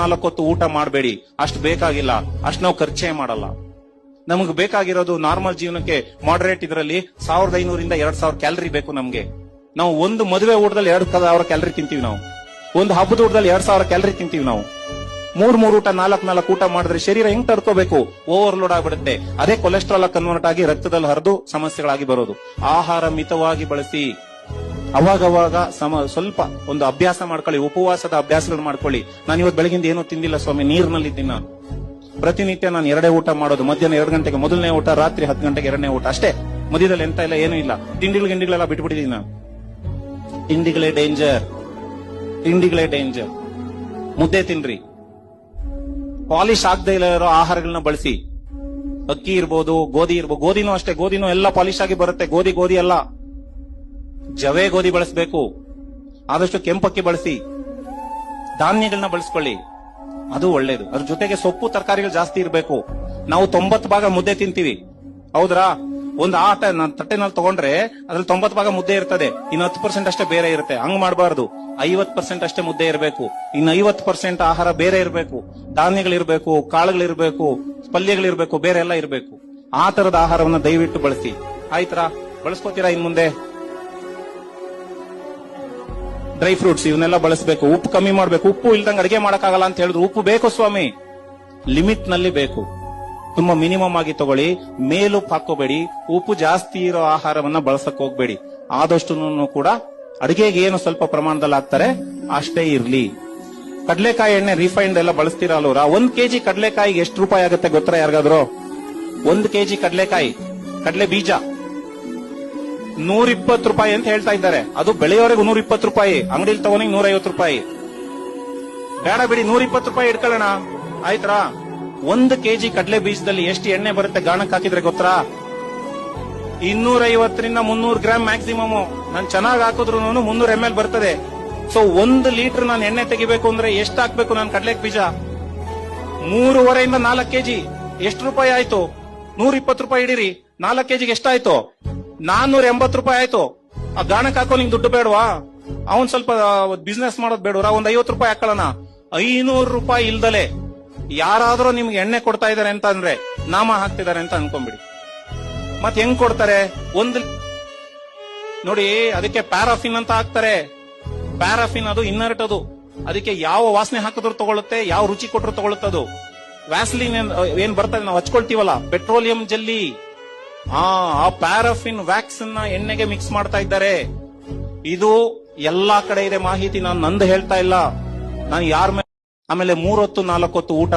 4 ಹೊತ್ತು ಊಟ ಮಾಡಬೇಡಿ, ಅಷ್ಟು ಬೇಕಾಗಿಲ್ಲ, ಅಷ್ಟು ನಾವು ಖರ್ಚೇ ಮಾಡಲ್ಲ. ನಮಗೆ ಬೇಕಾಗಿರೋದು ನಾರ್ಮಲ್ ಜೀವನಕ್ಕೆ ಮಾಡರೇಟ್ ಇದರಲ್ಲಿ 1500 ಇಂದ 2000 ಕ್ಯಾಲರಿ ಬೇಕು ನಮ್ಗೆ. ನಾವು ಒಂದು ಮದುವೆ ಊಟದಲ್ಲಿ 2000 ಕ್ಯಾಲರಿ ತಿಂತೀವಿ, ನಾವು ಒಂದು ಹಬ್ಬದ ಊಟದಲ್ಲಿ 2000 ಕ್ಯಾಲರಿ ತಿಂತೀವಿ. ನಾವು 3 ಊಟ 4 ಊಟ ಮಾಡಿದ್ರೆ ಶರೀರ ಹೆಂಗ್ ತಡ್ಕೋಬೇಕು? ಓವರ್ಲೋಡ್ ಆಗ್ಬಿಡುತ್ತೆ. ಅದೇ ಕೊಲೆಸ್ಟ್ರಾಲ್ ಕನ್ವರ್ಟ್ ಆಗಿ ರಕ್ತದಲ್ಲಿ ಹರಿದು ಸಮಸ್ಯೆಗಳಾಗಿ ಬರೋದು. ಆಹಾರ ಮಿತವಾಗಿ ಬಳಸಿ, ಅವಾಗವಾಗ ಸ್ವಲ್ಪ ಒಂದು ಅಭ್ಯಾಸ ಮಾಡ್ಕೊಳ್ಳಿ, ಉಪವಾಸದ ಅಭ್ಯಾಸಗಳು ಮಾಡ್ಕೊಳ್ಳಿ. ನಾನು ಇವತ್ತು ಬೆಳಗಿಂದ ಏನೂ ತಿಂದಿಲ್ಲ ಸ್ವಾಮಿ, ನೀರಿನಲ್ಲಿದ್ದೀನಿ ನಾನು. ಪ್ರತಿನಿತ್ಯ ನಾನು 2 ಊಟ ಮಾಡೋದು, ಮಧ್ಯಾಹ್ನ 2 ಗಂಟೆಗೆ ಮೊದಲನೇ ಊಟ, ರಾತ್ರಿ 10 ಗಂಟೆಗೆ 2ನೇ ಊಟ ಅಷ್ಟೇ. ಮಧ್ಯದಲ್ಲಿ ಎಂತ ಇಲ್ಲ, ಏನೂ ಇಲ್ಲ. ತಿಂಡಿಗಳೆಲ್ಲ ಬಿಟ್ಬಿಟ್ಟಿದೀನಿ ನಾನು. ತಿಂಡಿಗಳೇ ಡೇಂಜರ್. ಮುದ್ದೆ ತಿನ್ರಿ, ಪಾಲಿಶ್ ಆಗದೆ ಇರೋ ಆಹಾರಗಳನ್ನ ಬಳಸಿ. ಅಕ್ಕಿ ಇರ್ಬೋದು, ಗೋಧಿ ಇರ್ಬೋದು. ಗೋಧಿನೂ ಅಷ್ಟೇ, ಗೋಧಿನೂ ಎಲ್ಲ ಪಾಲಿಶ್ ಆಗಿ ಬರುತ್ತೆ. ಗೋಧಿ ಅಲ್ಲ, ಜವೆ ಗೋಧಿ ಬಳಸಬೇಕು. ಆದಷ್ಟು ಕೆಂಪಕ್ಕಿ ಬಳಸಿ, ಧಾನ್ಯಗಳನ್ನ ಬಳಸ್ಕೊಳ್ಳಿ, ಅದು ಒಳ್ಳೇದು. ಅದ್ರ ಜೊತೆಗೆ ಸೊಪ್ಪು ತರಕಾರಿಗಳು ಜಾಸ್ತಿ ಇರಬೇಕು. ನಾವು 90 ಭಾಗ ಮುದ್ದೆ ತಿಂತೀವಿ, ಹೌದ್ರಾ? ಒಂದು ತಟ್ಟೆನಲ್ಲಿ ತಗೊಂಡ್ರೆ ಅದ್ರಲ್ಲಿ 90 ಭಾಗ ಮುದ್ದೆ ಇರ್ತದೆ, ಇನ್ನು 10% ಅಷ್ಟೇ ಬೇರೆ ಇರುತ್ತೆ. ಹಂಗ್ ಮಾಡಬಾರ್ದು. 50% ಅಷ್ಟೇ ಮುದ್ದೆ ಇರಬೇಕು, ಇನ್ನು 50% ಆಹಾರ ಬೇರೆ ಇರಬೇಕು. ಧಾನ್ಯಗಳಿರ್ಬೇಕು, ಕಾಳುಗಳಿರ್ಬೇಕು, ಪಲ್ಯಗಳಿರ್ಬೇಕು, ಬೇರೆ ಎಲ್ಲ ಇರಬೇಕು. ಆ ತರದ ಆಹಾರವನ್ನ ದಯವಿಟ್ಟು ಬಳಸಿ. ಆಯ್ತಾ? ಬಳಸ್ಕೋತೀರಾ ಇನ್ ಮುಂದೆ? ಡ್ರೈ ಫ್ರೂಟ್ಸ್ ಇವನ್ನೆಲ್ಲ ಬಳಸಬೇಕು. ಉಪ್ಪು ಕಮ್ಮಿ ಮಾಡ್ಬೇಕು. ಉಪ್ಪು ಇಲ್ದಂಗೆ ಅಡಿಗೆ ಮಾಡಕ್ಕಾಗಲ್ಲ ಅಂತ ಹೇಳಿದ್ರು, ಉಪ್ಪು ಬೇಕು ಸ್ವಾಮಿ, ಲಿಮಿಟ್ ನಲ್ಲಿ ಬೇಕು. ತುಂಬಾ ಮಿನಿಮಮ್ ಆಗಿ ತಗೊಳ್ಳಿ. ಮೇಲುಪ್ಪು ಹಾಕೋಬೇಡಿ. ಉಪ್ಪು ಜಾಸ್ತಿ ಇರೋ ಆಹಾರವನ್ನ ಬಳಸಕ್ ಹೋಗ್ಬೇಡಿ. ಆದಷ್ಟು ಕೂಡ ಅಡಿಗೆಗೆ ಏನು ಸ್ವಲ್ಪ ಪ್ರಮಾಣದಲ್ಲಿ ಹಾಕ್ತಾರೆ ಅಷ್ಟೇ ಇರ್ಲಿ. ಕಡಲೆಕಾಯಿ ಎಣ್ಣೆ ರಿಫೈನ್ಡ್ ಎಲ್ಲ ಬಳಸ್ತೀರಲ್ವರ? 1 ಕೆಜಿ ಕಡಲೆಕಾಯಿಗೆ ಎಷ್ಟು ರೂಪಾಯಿ ಆಗುತ್ತೆ ಗೊತ್ತಾ ಯಾರಿಗಾದ್ರು? 1 ಕೆಜಿ ಕಡಲೆಕಾಯಿ, ಕಡಲೆ ಬೀಜ 120 ರೂಪಾಯಿ ಅಂತ ಹೇಳ್ತಾ ಇದ್ದಾರೆ. ಅದು ಬೆಳೆಯೋರೆಗೂ 120 ರೂಪಾಯಿ, ಅಂಗಡಿಲಿ ತಗೊಂಡಿಗೆ 150 ರೂಪಾಯಿ. ಬೇಡ ಬಿಡಿ, 120 ರೂಪಾಯಿ ಇಟ್ಕೊಳ್ಳೋಣ, ಆಯ್ತಾ? 1 ಕೆಜಿ ಕಡಲೆ ಬೀಜದಲ್ಲಿ ಎಷ್ಟು ಎಣ್ಣೆ ಬರುತ್ತೆ ಗಾಣಕ್ ಹಾಕಿದ್ರೆ ಗೊತ್ತಾ? 250 ರಿಂದ 300 ಗ್ರಾಮ್ ಮ್ಯಾಕ್ಸಿಮಮ್. ನಾನು ಚೆನ್ನಾಗಿ ಹಾಕಿದ್ರು 300 ml ಬರ್ತದೆ. ಸೊ 1 ಲೀಟರ್ ನಾನು ಎಣ್ಣೆ ತೆಗಿಬೇಕು ಅಂದ್ರೆ ಎಷ್ಟು ಹಾಕ್ಬೇಕು ನಾನು ಕಡಲೆ ಬೀಜ? 3.5 ಇಂದ 4 ಕೆಜಿ. ಎಷ್ಟು ರೂಪಾಯಿ ಆಯ್ತು? 120 ರೂಪಾಯಿ ಇಡೀರಿ. 4 ಕೆಜಿಗೆ ಎಷ್ಟಾಯ್ತು? 480 ರೂಪಾಯಿ ಆಯ್ತು. ಆ ಗಾಣಕ್ ಹಾಕೋ ನಿಂಗೆ ದುಡ್ಡು ಬೇಡವಾ? ಅವನ್ ಸ್ವಲ್ಪ ಬಿಸ್ನೆಸ್ ಮಾಡೋದ್ ಬೇಡವ್ರ? 50 ರೂಪಾಯಿ ಹಾಕೊಳ್ಳೋಣ. 500 ರೂಪಾಯಿ ಇಲ್ದಲೆ ಯಾರಾದ್ರೂ ನಿಮ್ಗೆ ಎಣ್ಣೆ ಕೊಡ್ತಾ ಇದಾರೆ ಅಂತ ಅಂದ್ರೆ ನಾಮ ಹಾಕ್ತಿದ್ದಾರೆ ಅಂತ ಅನ್ಕೊಂಡ್ಬಿಡಿ. ಮತ್ ಹೆಂಗ್ ಕೊಡ್ತಾರೆ? ನೋಡಿ, ಅದಕ್ಕೆ ಪ್ಯಾರಾಫಿನ್ ಅಂತ ಹಾಕ್ತಾರೆ. ಪ್ಯಾರಾಫಿನ್ ಅದು ಇನ್ನರ್ಟ್, ಅದು ಅದಕ್ಕೆ ಯಾವ ವಾಸನೆ ಹಾಕಿದ್ರು ತಗೊಳುತ್ತೆ, ಯಾವ ರುಚಿ ಕೊಟ್ಟರು ತಗೊಳುತ್ತದು. ವ್ಯಾಸ್ಲಿನ್ ಏನ್ ಬರ್ತದೆ ನಾವು ಹಚ್ಕೊಳ್ತೀವಲ್ಲ, ಪೆಟ್ರೋಲಿಯಂ ಜೆಲ್ಲಿ, ಆ ಪ್ಯಾರಾಫಿನ್ ವ್ಯಾಕ್ಸ್ ನ ಎಣ್ಣೆಗೆ ಮಿಕ್ಸ್ ಮಾಡ್ತಾ ಇದ್ದಾರೆ. ಇದು ಎಲ್ಲಾ ಕಡೆ ಇದೆ ಮಾಹಿತಿ. ನಾನು ನಂದು ಹೇಳ್ತಾ ಇಲ್ಲ, ನಾನು ಯಾರ ಮೇಲೆ. ಆಮೇಲೆ 3 ಹೊತ್ತು 4 ಹೊತ್ತು ಊಟ